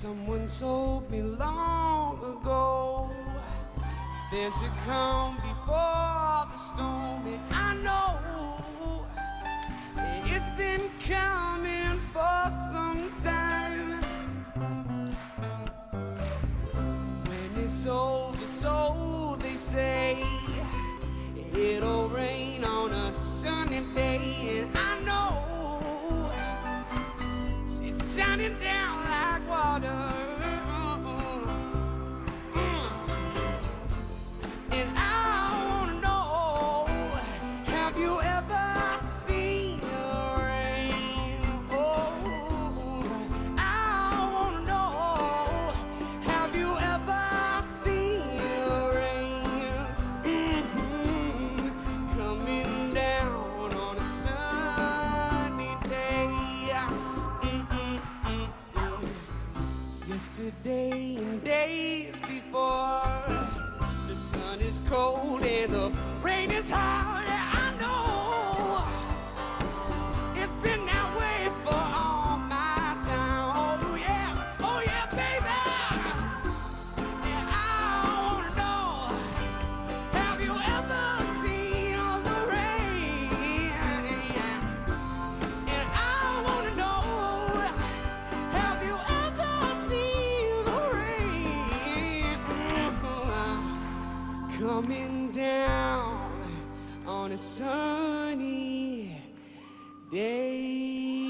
Someone told me long ago there's a calm before the storm, and I know it's been coming for some time. When it's over, so they say, it'll rain on a sunny day, and I know she's shining down like water. And I wanna know, have you ever seen the rain? Oh, I wanna know, have you ever seen the rain? Coming down on a sunny day. Yesterday and days before, the sun is cold and the rain is hard. Yeah, I know it's been that way for all my time. Oh yeah, baby. And I wanna know, have you ever seen the rain? And I wanna know, have you ever seen the rain coming down on a sunny day?